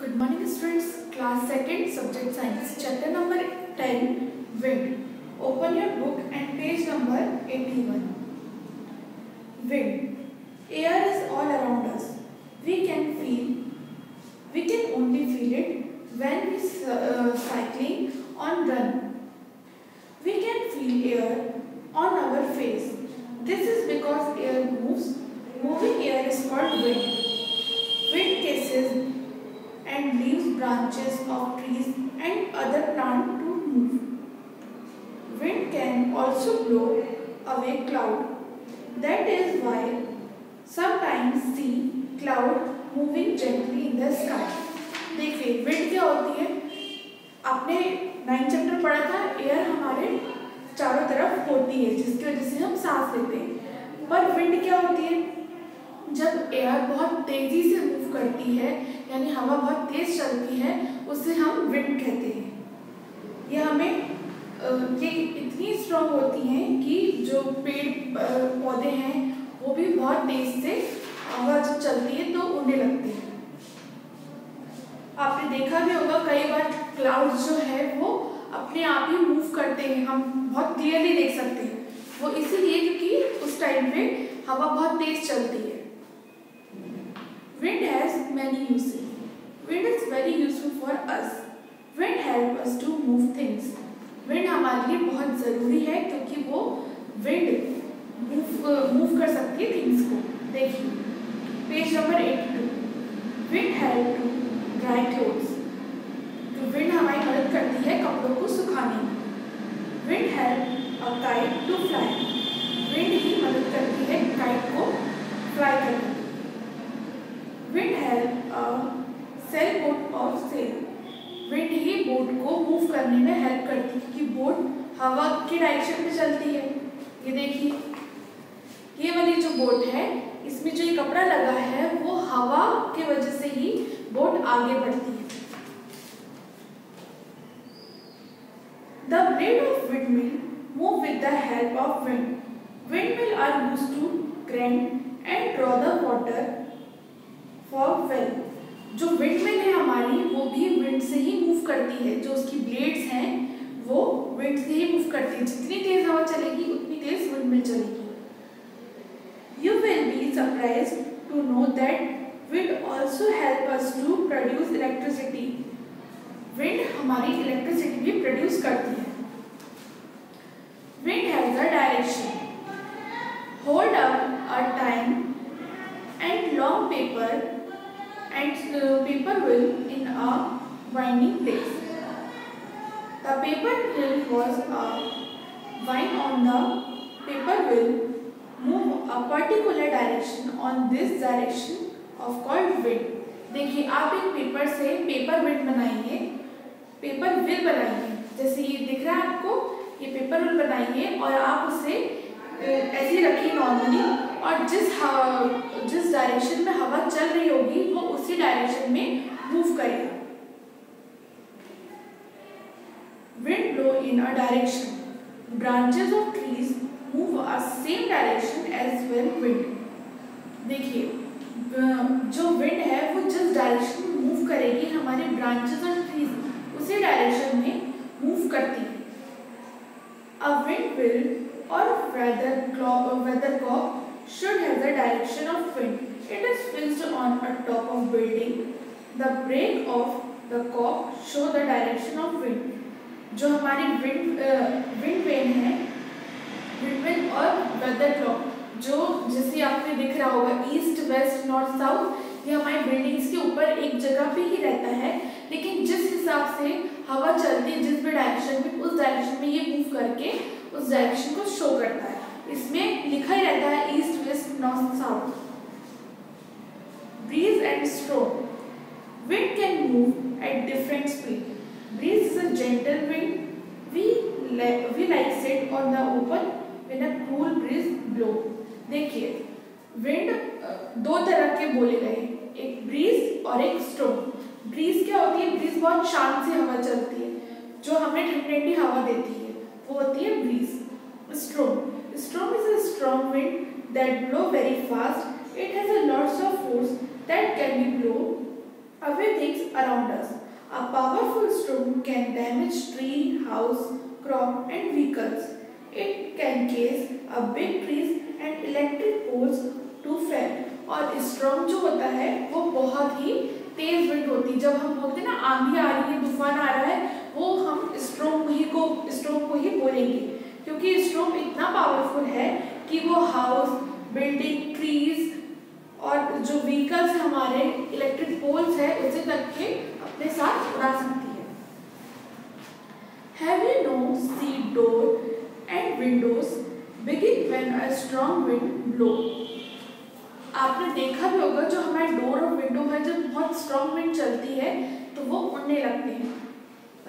Good morning students, class 2nd, subject science, chapter number 10, wind. Open your book and page number 81. Wind. Air is all around us. We can only feel it when we cycling on run. We can feel air on our face. This is because air moves. Moving air is called wind. Wind kisses and leaves branches of trees and other plants to move. Wind can also blow away cloud. That is why sometimes see cloud moving gently in the sky. देखिए wind क्या होती है? आपने 9th chapter पढ़ा था, air हमारे चारों तरफ होती है जिसकी वजह से हम सांस लेते हैं। पर विंड क्या होती है? जब एयर बहुत तेजी से मूव करती है यानी हवा बहुत तेज चलती है उसे हम विंड कहते हैं। यह हमें ये इतनी स्ट्रॉन्ग होती हैं कि जो पेड़ पौधे हैं वो भी बहुत तेज से हवा जब चलती है तो उड़ने लगते हैं। आपने देखा भी होगा कई बार क्लाउड्स जो है वो अपने आप ही मूव करते हैं, हम बहुत क्लियरली देख सकते हैं। वो इसीलिए क्योंकि उस टाइम पे हवा बहुत तेज चलती है। Wind has many uses. Wind is very useful for us. Wind helps us to move things. Wind हमारे लिए बहुत ज़रूरी है क्योंकि वो wind मूव कर सकती है things को। देखिए page number 82. Wind helps to dry clothes. तो wind हमारी मदद करती है कपड़ों को सुखाने में। Wind helps a kite to fly. Wind ही मदद करती है kite को fly करने में। Wind help a sailboat of sail. Wind he boat को मूव करने में हेल्प करती है क्योंकि बोट हवा की डायरेक्शन में चलती है। ये देखिए ये वाली जो बोट है इसमें जो ये कपड़ा लगा है वो हवा की वजह से ही बोट आगे बढ़ती है। The blade of windmill move with the help of wind. Windmill are used to grind and draw the water for well. जो विंडमिल है हमारी वो भी विंड से ही मूव करती है, जो उसकी ब्लेड्स हैं वो विंड से ही मूव करती है। जितनी तेज हवा चलेगी उतनी तेज विंडमिल चलेगी। You will be surprised to know that wind also help us to produce electricity. Wind हमारी इलेक्ट्रिसिटी भी प्रोड्यूस करती है। Wind has a direction. Hold up a time and long paper and paper wheel in a winding place. The paper wheel was a wind on the paper wheel move a particular direction on this direction of called wind. देखिए आप एक paper से paper wind बनाइए, paper wheel बनाइए। जैसे ये दिख रहा है आपको, ये पेपर व्हील बनाइए और आप उसे ऐसे रखिए नॉर्मली और जिस डायरेक्शन में हवा चल रही होगी वो उसी डायरेक्शन में मूव करेगा। Wind blow in a direction. Branches of trees move a same direction as well wind. देखिए जो विंड है वो जिस डायरेक्शन में मूव करेगी हमारे ब्रांचेस और ट्रीज उसी डायरेक्शन में मूव करती है। A windmill or weathercock should have the direction of wind. It is fixed on a top of building. The break of the cock show the direction of wind. जो हमारी wind vane है, windmill और वेदरकॉक जो जैसे आपने दिख रहा होगा ईस्ट वेस्ट नॉर्थ साउथ, ये हमारी बिल्डिंग्स के ऊपर एक जगह पे ही रहता है, लेकिन जिस हिसाब से हवा चलती है जिस भी डायरेक्शन में उस डायरेक्शन में ये मूव करके उस डायरेक्शन को शो करता है। इसमें लिखा ही रहता है east west north south. Breeze and storm. Wind can move at different speed. Breeze is a gentle wind. We like sit on the open when a cool breeze blow. देखिए wind दो तरह के बोले गए, एक ब्रीज और एक स्ट्रोम। Bridge क्या होती है? ब्रीज बहुत शांत से हवा चलती है जो हमें ठंडी ठंडी हवा देती है, वो होती है bridge. Storm is a strong wind that blow very fast. It has a lots of force that can be blow away things around us. A powerful storm can damage tree, house, crop and vehicles. It can cause a big trees and electric poles to fall. और strong जो होता है वो बहुत ही तेज wind होती है। जब हम बोलते हैं ना आंधी आ रही है, तूफान आ रहा है, वो हम स्ट्रॉन्ग को ही बोलेंगे, क्योंकि स्ट्रॉन्ग इतना पावरफुल है कि वो हाउस, बिल्डिंग, ट्रीज और जो व्हीकल्स हमारे इलेक्ट्रिक पोल्स है उसे तक के अपने साथ उड़ा सकती है। Have you know see door and windows begin when a strong wind blow? आपने देखा भी होगा जो हमारे डोर और विंडो है जब बहुत स्ट्रॉन्ग विंड चलती है तो वो उड़ने लगते हैं,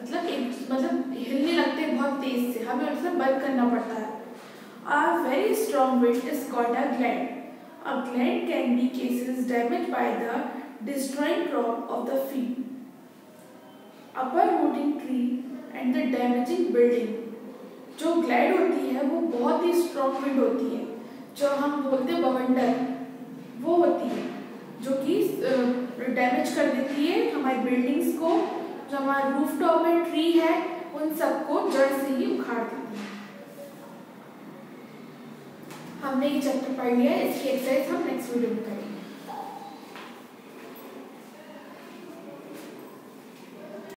मतलब हिलने लगते हैं बहुत तेज से, हमें उसे बंद करना पड़ता है। A very strong wind is called a gale. A gale can be cases damaged by the destroying crop of the field, uprooting tree and the damaging building. जो ग्लेड होती है वो बहुत ही स्ट्रॉन्ग विंड होती है, जो हम बोलते हैं बवंडर, वो होती है जो कि डैमेज कर देती है हमारी बिल्डिंग्स को, जो हमारा रूफटॉप में ट्री है उन सबको जड़ से ही उखाड़ देती है। हमने ये चैप्टर पढ़ लिया है, इसकी एक्सरसाइज हम नेक्स्ट वीडियो में करेंगे।